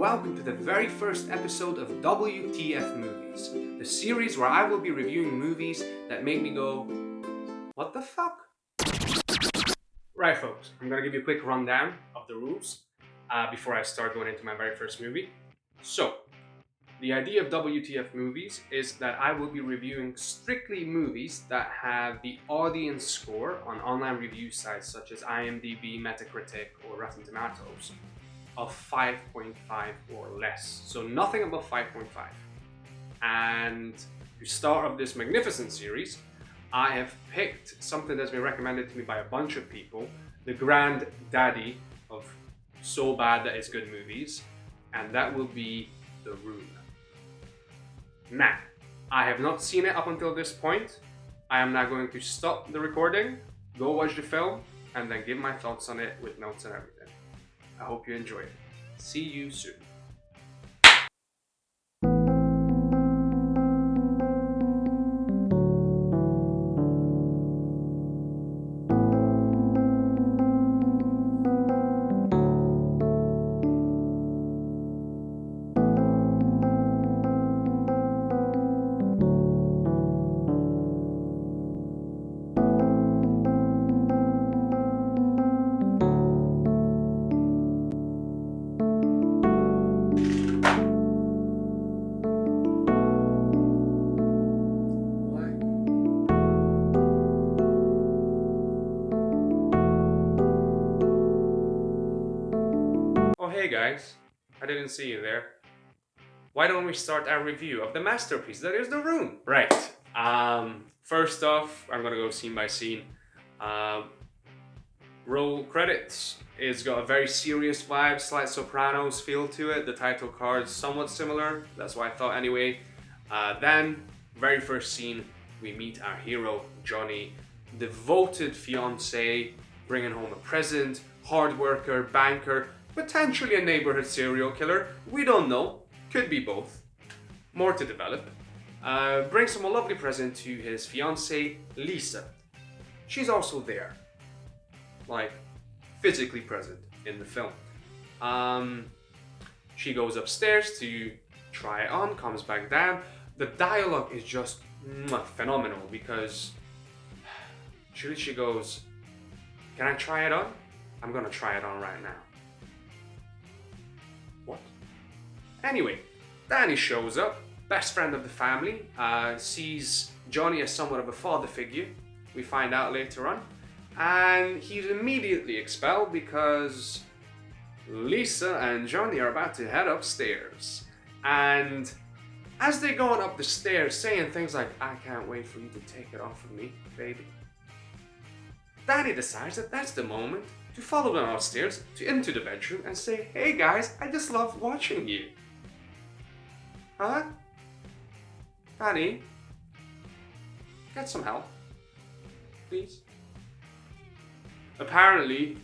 welcome to the very first episode of WTF Movies, the series where I will be reviewing movies that make me go, what the fuck? Right folks, I'm gonna give you a quick rundown of the rules before I start going into my very first movie. So, the idea of WTF Movies is that I will be reviewing strictly movies that have the audience score on online review sites such as IMDb, Metacritic, or Rotten Tomatoes of 5.5 or less. So nothing above 5.5. And to start off this magnificent series, I have picked something that's been recommended to me by a bunch of people, the granddaddy of so bad that it's good movies, and that will be The Room. Now, I have not seen it up until this point. I am now going to stop the recording, go watch the film, and then give my thoughts on it with notes and everything. I hope you enjoy it. See you soon. Hey guys, I didn't see you there. Why don't we start our review of the masterpiece that is The Room? Right. First off, I'm gonna go scene by scene. Roll credits. It's got a very serious vibe, slight Sopranos feel to it. The title card's somewhat similar. That's what I thought anyway. Then, very first scene, we meet our hero, Johnny, devoted fiance, bringing home a present, hard worker, banker, potentially a neighborhood serial killer. We don't know. Could be both. More to develop. Brings him a lovely present to his fiancée, Lisa. She's also there. Like, physically present in the film. She goes upstairs to try it on, comes back down. The dialogue is just phenomenal because she goes, "Can I try it on? I'm gonna try it on right now." What? Anyway, Danny shows up, best friend of the family, sees Johnny as somewhat of a father figure, we find out later on, and he's immediately expelled because Lisa and Johnny are about to head upstairs. And as they're going up the stairs saying things like, "I can't wait for you to take it off of me, baby," Danny decides that that's the moment to follow them upstairs into the bedroom and say, "Hey guys, I just love watching you." Huh? Danny? Get some help, please. Apparently,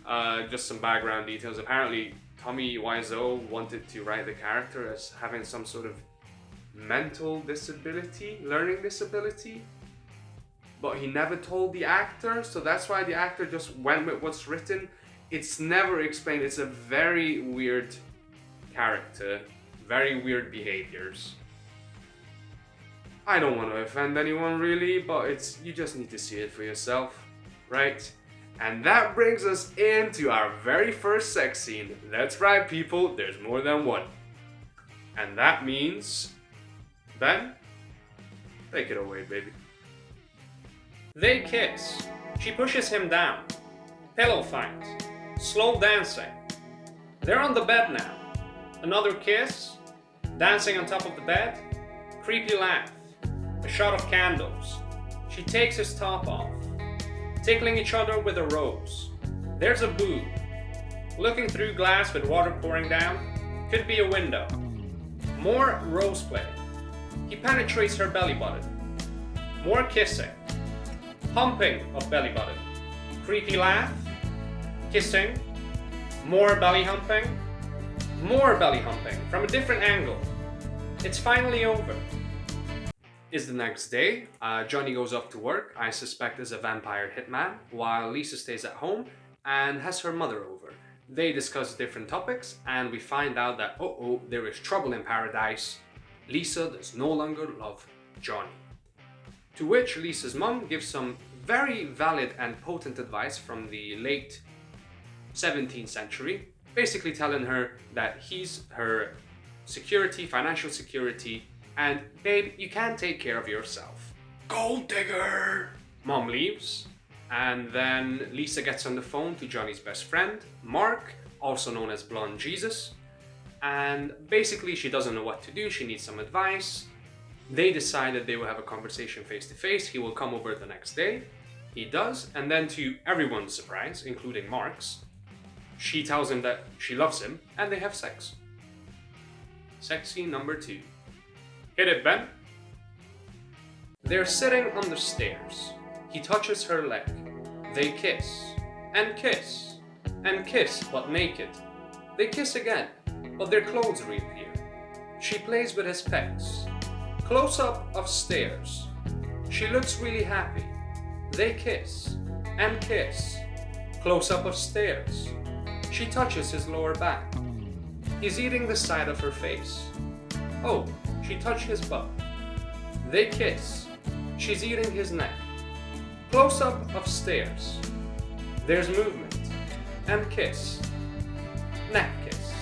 just some background details, apparently Tommy Wiseau wanted to write the character as having some sort of mental disability, learning disability, but he never told the actor, so that's why the actor just went with what's written. It's never explained. It's a very weird character, very weird behaviors. I don't want to offend anyone really, but you just need to see it for yourself, right? And that brings us into our very first sex scene. That's right, people, there's more than one. And that means, Ben, take it away, baby. They kiss. She pushes him down. Pillow fight. Slow dancing. They're on the bed now. Another kiss. Dancing on top of the bed. Creepy laugh. A shot of candles. She takes his top off. Tickling each other with a rose. There's a boob. Looking through glass with water pouring down. Could be a window. More rose play. He penetrates her belly button. More kissing. Humping of belly button. Creepy laugh. Kissing. More belly humping. More belly humping from a different angle. It's finally over. It's the next day. Johnny goes off to work, I suspect as a vampire hitman, while Lisa stays at home and has her mother over. They discuss different topics, and we find out that, there is trouble in paradise. Lisa does no longer love Johnny. To which Lisa's mum gives some very valid and potent advice from the late 17th century, basically telling her that he's her security, financial security, and babe, you can take care of yourself. Gold digger! Mom leaves, and then Lisa gets on the phone to Johnny's best friend, Mark, also known as Blonde Jesus, and basically she doesn't know what to do, she needs some advice. They decide that they will have a conversation face to face. He will come over the next day. He does, and then to everyone's surprise, including Mark's, she tells him that she loves him, and they have sex. Sex scene number 2. Hit it, Ben. They're sitting on the stairs. He touches her leg. They kiss, and kiss, and kiss, but naked. They kiss again, but their clothes reappear. She plays with his pecs. Close-up of stairs. She looks really happy. They kiss, and kiss. Close-up of stairs. She touches his lower back. He's eating the side of her face. Oh, she touched his butt. They kiss. She's eating his neck. Close-up of stairs. There's movement. And kiss. Neck kiss.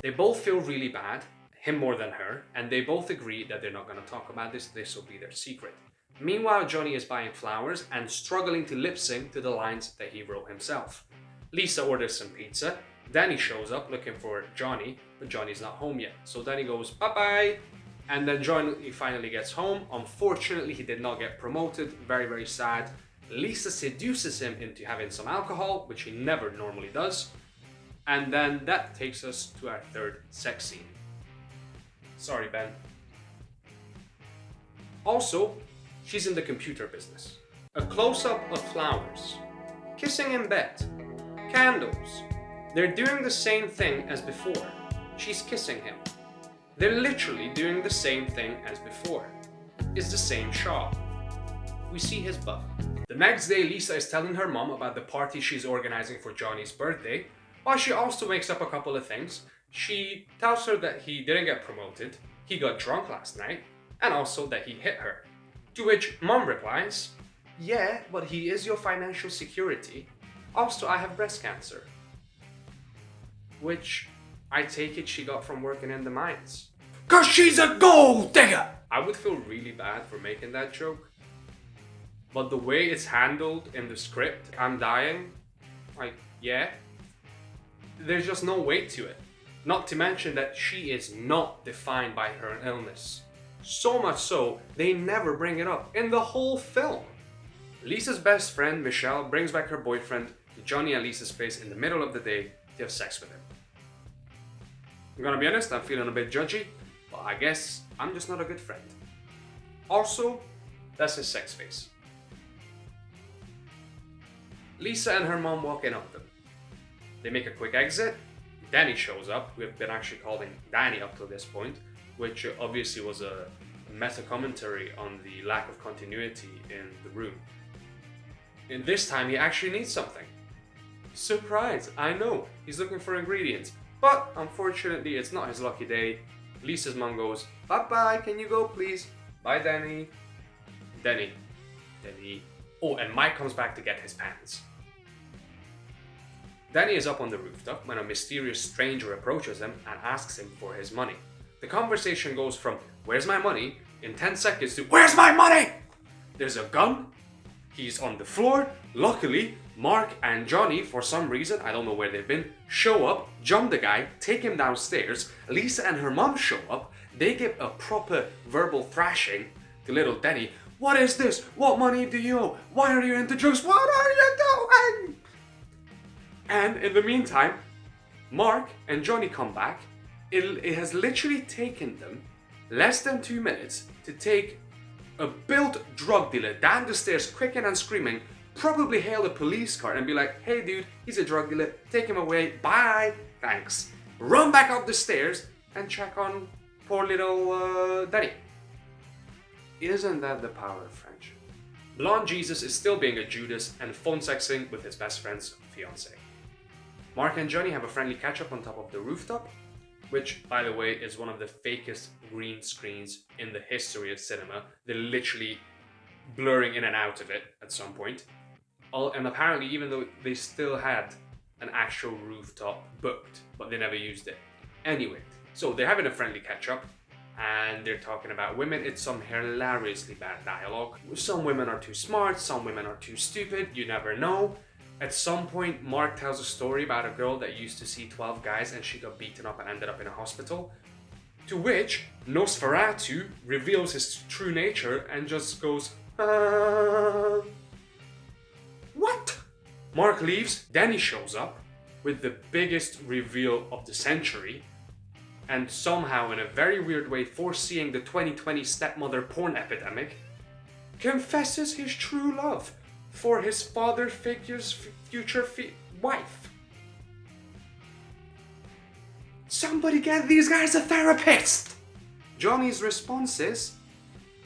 They both feel really bad, him more than her, and they both agree that they're not going to talk about this. This will be their secret. Meanwhile, Johnny is buying flowers and struggling to lip sync to the lines that he wrote himself. Lisa orders some pizza. Danny shows up looking for Johnny, but Johnny's not home yet. So Danny goes, bye-bye. And then Johnny finally gets home. Unfortunately, he did not get promoted. Very, very sad. Lisa seduces him into having some alcohol, which he never normally does. And then that takes us to our third sex scene. Sorry, Ben. Also, she's in the computer business. A close-up of flowers. Kissing in bed. Candles. They're doing the same thing as before. She's kissing him. They're literally doing the same thing as before. It's the same shot. We see his butt. The next day, Lisa is telling her mom about the party she's organizing for Johnny's birthday, while she also makes up a couple of things. She tells her that he didn't get promoted, he got drunk last night, and also that he hit her. To which mom replies, yeah, but he is your financial security. Also, I have breast cancer. Which I take it she got from working in the mines. 'Cause she's a gold digger! I would feel really bad for making that joke. But the way it's handled in the script, I'm dying. Like, yeah. There's just no weight to it. Not to mention that she is not defined by her illness. So much so, they never bring it up in the whole film. Lisa's best friend, Michelle, brings back her boyfriend to Johnny and Lisa's place in the middle of the day to have sex with him. I'm gonna be honest, I'm feeling a bit judgy, but I guess I'm just not a good friend. Also, that's his sex face. Lisa and her mom walk in on them. They make a quick exit. Danny shows up. We've been actually calling Danny up to this point, which obviously was a meta commentary on the lack of continuity in the room. And this time he actually needs something. Surprise, I know, he's looking for ingredients. But unfortunately, it's not his lucky day. Lisa's mom goes, bye-bye, can you go please? Bye, Danny. Danny. Oh, and Mike comes back to get his pants. Danny is up on the rooftop when a mysterious stranger approaches him and asks him for his money. The conversation goes from, where's my money, in 10 seconds to, where's my money? There's a gun. He's on the floor. Luckily, Mark and Johnny, for some reason, I don't know where they've been, show up, jump the guy, take him downstairs. Lisa and her mom show up. They give a proper verbal thrashing to little Danny. What is this? What money do you owe? Why are you into drugs? What are you doing? And in the meantime, Mark and Johnny come back. It has literally taken them less than 2 minutes to take a built drug dealer down the stairs, kicking and screaming, probably hail a police car and be like, hey dude, he's a drug dealer, take him away, bye, thanks. Run back up the stairs and check on poor little Danny. Isn't that the power of friendship? Blonde Jesus is still being a Judas and phone sexing with his best friend's fiancée. Mark and Johnny have a friendly catch-up on top of the rooftop, which, by the way, is one of the fakest green screens in the history of cinema. They're literally blurring in and out of it at some point. And apparently, even though they still had an actual rooftop booked, but they never used it. Anyway, so they're having a friendly catch-up, and they're talking about women. It's some hilariously bad dialogue. Some women are too smart, some women are too stupid, you never know. At some point, Mark tells a story about a girl that used to see 12 guys and she got beaten up and ended up in a hospital. To which Nosferatu reveals his true nature and just goes, what? Mark leaves, Danny shows up with the biggest reveal of the century, and somehow, in a very weird way, foreseeing the 2020 stepmother porn epidemic, confesses his true love for his father figure's future wife. Somebody get these guys a therapist! Johnny's response is,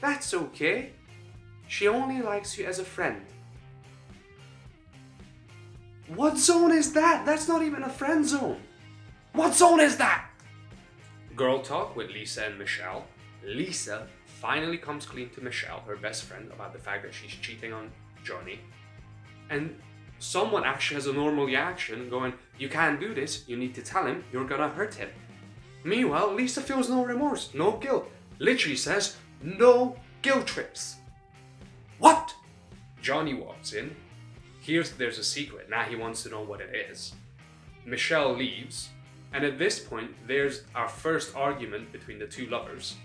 that's okay. She only likes you as a friend. What zone is that? That's not even a friend zone. What zone is that? Girl talk with Lisa and Michelle. Lisa finally comes clean to Michelle, her best friend, about the fact that she's cheating on Johnny. And someone actually has a normal reaction going, you can't do this, you need to tell him, you're gonna hurt him. Meanwhile, Lisa feels no remorse, no guilt. Literally says, no guilt trips. What? Johnny walks in. There's a secret. Now he wants to know what it is. Michelle leaves. And at this point, there's our first argument between the two lovers.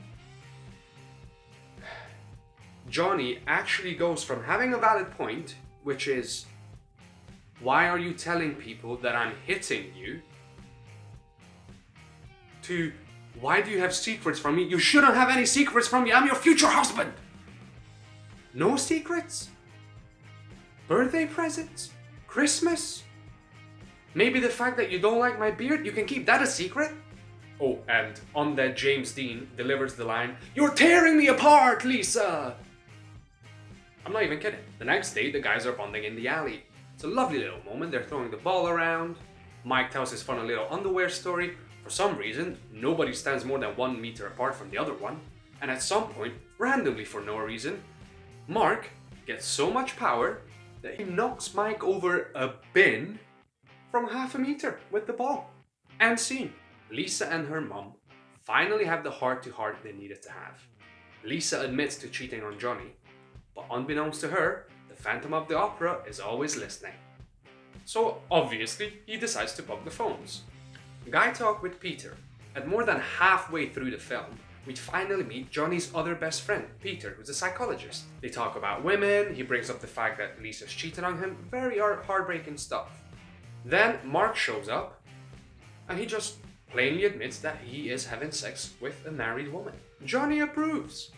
Johnny actually goes from having a valid point, which is, why are you telling people that I'm hitting you? To, why do you have secrets from me? You shouldn't have any secrets from me. I'm your future husband. No secrets? Birthday presents? Christmas? Maybe the fact that you don't like my beard, you can keep that a secret? Oh, and on that, James Dean delivers the line, you're tearing me apart, Lisa! I'm not even kidding. The next day, the guys are bonding in the alley. It's a lovely little moment. They're throwing the ball around. Mike tells his funny little underwear story. For some reason, nobody stands more than 1 meter apart from the other one. And at some point, randomly for no reason, Mark gets so much power that he knocks Mike over a bin from 1/2 meter with the ball. And scene. Lisa and her mom finally have the heart-to-heart they needed to have. Lisa admits to cheating on Johnny, but unbeknownst to her, the Phantom of the Opera is always listening. So obviously, he decides to bug the phones. Guy talk with Peter. At more than halfway through the film, we finally meet Johnny's other best friend, Peter, who's a psychologist. They talk about women, he brings up the fact that Lisa's cheated on him, very heartbreaking stuff. Then Mark shows up, and he just plainly admits that he is having sex with a married woman. Johnny approves.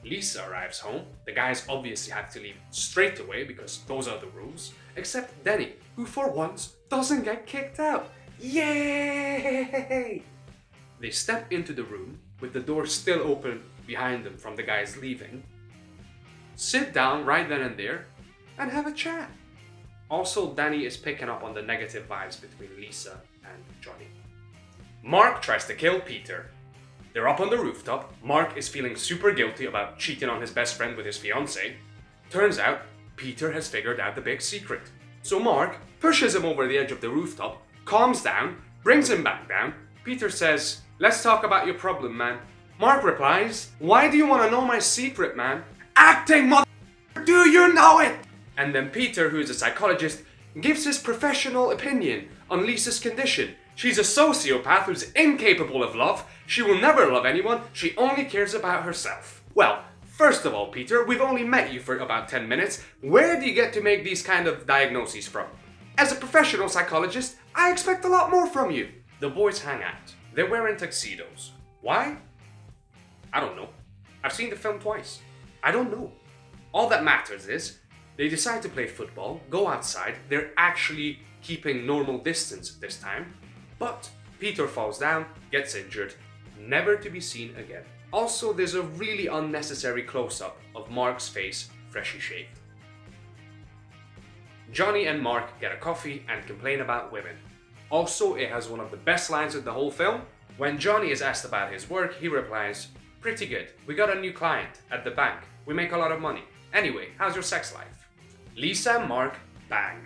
Lisa arrives home. The guys obviously have to leave straight away because those are the rules, except Danny, who for once doesn't get kicked out. Yay! They step into the room with the door still open behind them from the guys leaving, sit down right then and there, and have a chat. Also, Danny is picking up on the negative vibes between Lisa and Johnny. Mark tries to kill Peter. They're up on the rooftop. Mark is feeling super guilty about cheating on his best friend with his fiancée. Turns out, Peter has figured out the big secret. So Mark pushes him over the edge of the rooftop, calms down, brings him back down. Peter says, let's talk about your problem, man. Mark replies, why do you want to know my secret, man? Acting, mother... Do you know it? And then Peter, who is a psychologist, gives his professional opinion on Lisa's condition. She's a sociopath who's incapable of love. She will never love anyone. She only cares about herself. Well, first of all, Peter, we've only met you for about 10 minutes. Where do you get to make these kind of diagnoses from? As a professional psychologist, I expect a lot more from you. The boys hang out. They're wearing tuxedos. Why? I don't know. I've seen the film twice. I don't know. All that matters is, they decide to play football, go outside. They're actually keeping normal distance this time. But Peter falls down, gets injured, never to be seen again. Also, there's a really unnecessary close-up of Mark's face, freshly shaved. Johnny and Mark get a coffee and complain about women. Also, it has one of the best lines of the whole film. When Johnny is asked about his work, he replies, "Pretty good. We got a new client at the bank. We make a lot of money. Anyway, how's your sex life?" Lisa and Mark bang.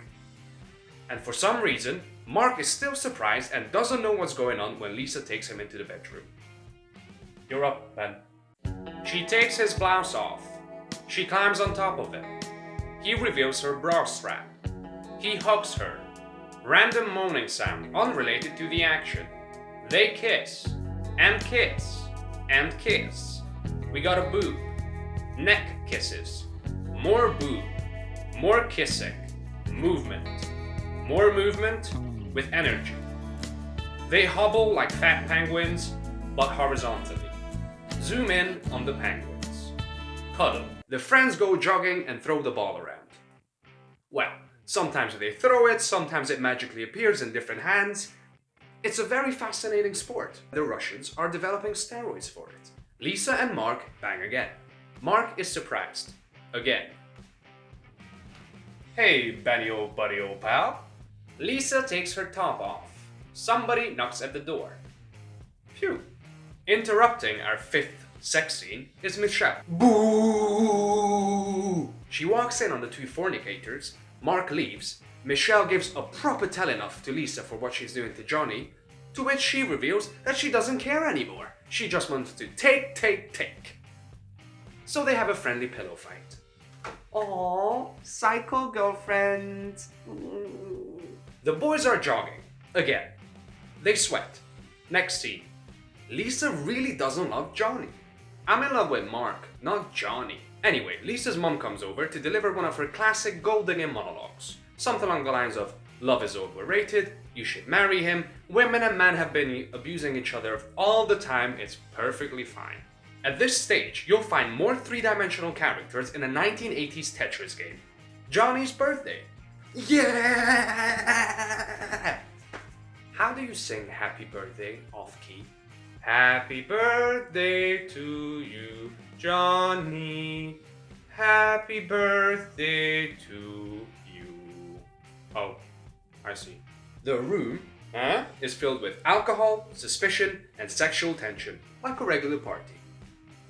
And for some reason, Mark is still surprised and doesn't know what's going on when Lisa takes him into the bedroom. "You're up, Ben." She takes his blouse off. She climbs on top of him. He reveals her bra strap. He hugs her. Random moaning sound unrelated to the action. They kiss. And kiss. And kiss. We got a boob. Neck kisses. More boob. More kissing. Movement. More movement with energy. They hobble like fat penguins, but horizontally. Zoom in on the penguins. Cuddle. The friends go jogging and throw the ball around. Well, sometimes they throw it, sometimes it magically appears in different hands. It's a very fascinating sport. The Russians are developing steroids for it. Lisa and Mark bang again. Mark is surprised. Again. "Hey, Benny old buddy old pal." Lisa takes her top off. Somebody knocks at the door. Phew. Interrupting our 5th sex scene is Michelle. Boo! She walks in on the two fornicators. Mark leaves. Michelle gives a proper tell-enough to Lisa for what she's doing to Johnny, to which she reveals that she doesn't care anymore. She just wants to take. So they have a friendly pillow fight. Aww, psycho girlfriend. The boys are jogging. Again. They sweat. Next scene. Lisa really doesn't love Johnny. I'm in love with Mark, not Johnny. Anyway, Lisa's mom comes over to deliver one of her classic gold-digging monologues. Something along the lines of, "Love is overrated, you should marry him, women and men have been abusing each other all the time, it's perfectly fine." At this stage, you'll find more three-dimensional characters in a 1980s Tetris game. Johnny's birthday. Yeah! How do you sing Happy Birthday off-key? Happy birthday to you, Johnny. Happy birthday to you. Oh, I see. The room is filled with alcohol, suspicion, and sexual tension, like a regular party.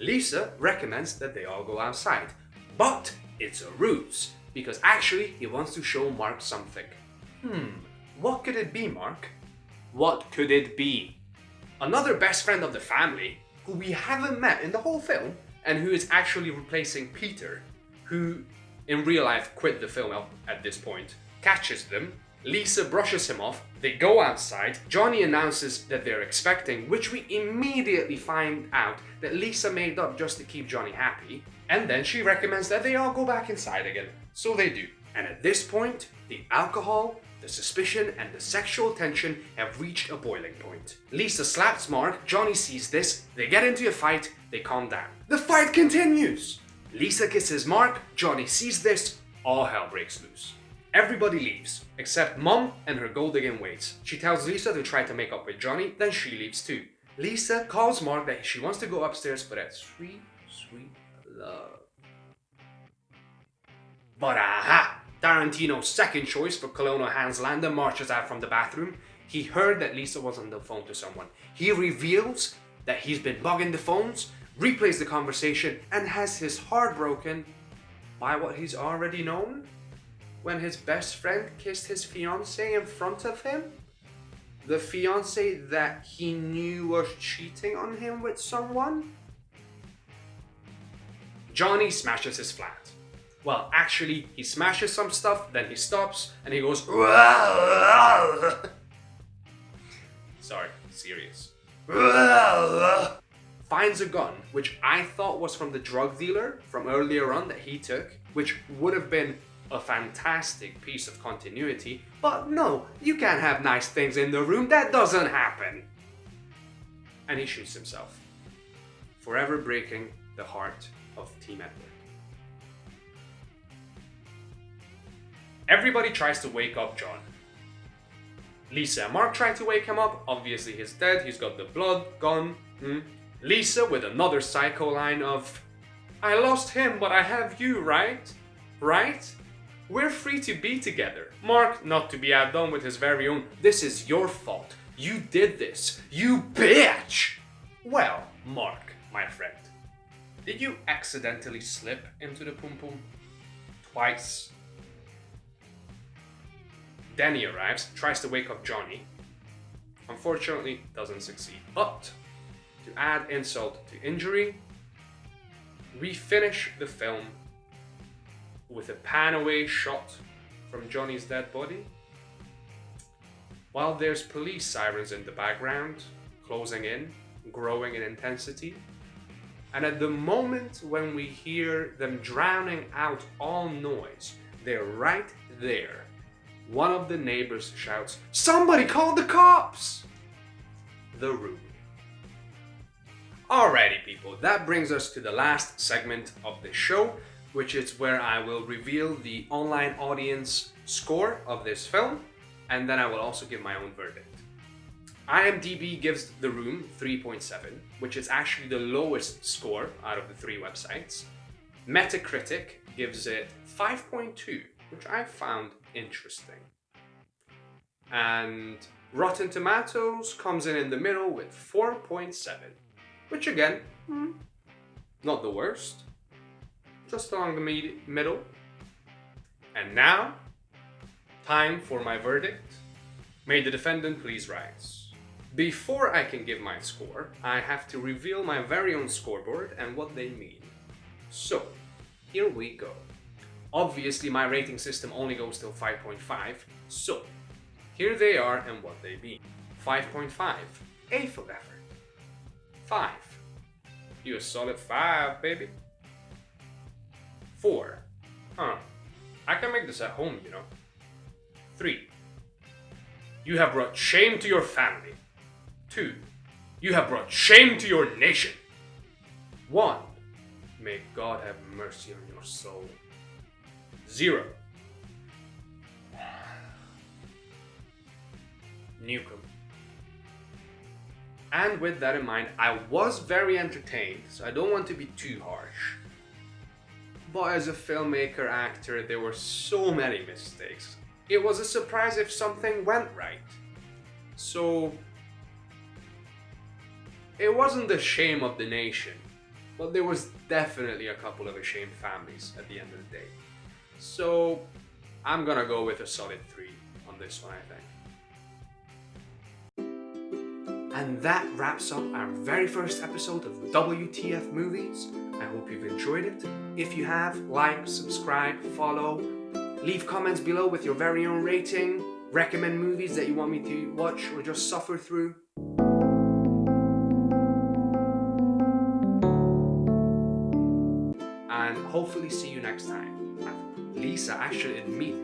Lisa recommends that they all go outside, but it's a ruse, because actually he wants to show Mark something. What could it be, Mark? What could it be? Another best friend of the family, who we haven't met in the whole film, and who is actually replacing Peter, who in real life quit the film at this point, catches them. Lisa brushes him off, they go outside, Johnny announces that they're expecting, which we immediately find out that Lisa made up just to keep Johnny happy, and then she recommends that they all go back inside again, so they do. And at this point, the alcohol, the suspicion, and the sexual tension have reached a boiling point. Lisa slaps Mark, Johnny sees this, they get into a fight, they calm down. The fight continues! Lisa kisses Mark, Johnny sees this, all hell breaks loose. Everybody leaves, except Mom and her gold-digging ways. She tells Lisa to try to make up with Johnny, then she leaves too. Lisa calls Mark that she wants to go upstairs for that sweet, sweet love. But aha! Tarantino's second choice for Colonel Hans Landa marches out from the bathroom. He heard that Lisa was on the phone to someone. He reveals that he's been bugging the phones, replays the conversation, and has his heart broken by what he's already known. When his best friend kissed his fiancée in front of him? The fiancée that he knew was cheating on him with someone? Johnny smashes his flat. Well, actually, he smashes some stuff, then he stops, and he goes, sorry, serious. Finds a gun, which I thought was from the drug dealer from earlier on that he took, which would have been a fantastic piece of continuity, but no, you can't have nice things in the room, that doesn't happen. And he shoots himself, forever breaking the heart of Team Edward. Everybody tries to wake up John. Lisa and Mark try to wake him up, obviously he's dead, he's got the blood gone. Lisa with another psycho line of, "I lost him, but I have you, right? Right?" We're free to be together. Mark, not to be outdone with his very own, this is your fault. You did this. You bitch! Well, Mark, my friend, did you accidentally slip into the pum pum? Twice. Danny arrives, tries to wake up Johnny. Unfortunately, doesn't succeed. But, to add insult to injury, we finish the film with a pan away shot from Johnny's dead body, while there's police sirens in the background, closing in, growing in intensity. And at the moment when we hear them drowning out all noise, they're right there. One of the neighbors shouts, "Somebody call the cops!" The Room. Alrighty people, that brings us to the last segment of the show, which is where I will reveal the online audience score of this film, and then I will also give my own verdict. IMDb gives The Room 3.7, which is actually the lowest score out of the 3 websites. Metacritic gives it 5.2, which I found interesting. And Rotten Tomatoes comes in the middle with 4.7, which again, not the worst, just along the middle. And now, time for my verdict. May the defendant please rise. Before I can give my score, I have to reveal my very own scoreboard and what they mean. So, here we go. Obviously, my rating system only goes till 5.5, so here they are and what they mean. 5.5, A for effort. 5, you a solid 5, baby. 4, I can make this at home, you know. 3, you have brought shame to your family. 2, you have brought shame to your nation. 1, may God have mercy on your soul. 0, Nukem. And with that in mind, I was very entertained, so I don't want to be too harsh. But as a filmmaker, actor, there were so many mistakes. It was a surprise if something went right. So, it wasn't the shame of the nation, but there was definitely a couple of ashamed families at the end of the day. So, I'm gonna go with a solid 3 on this one, I think. And that wraps up our very first episode of WTF Movies. I hope you've enjoyed it. If you have, like, subscribe, follow, leave comments below with your very own rating, recommend movies that you want me to watch or just suffer through. And hopefully see you next time. Lisa, I should admit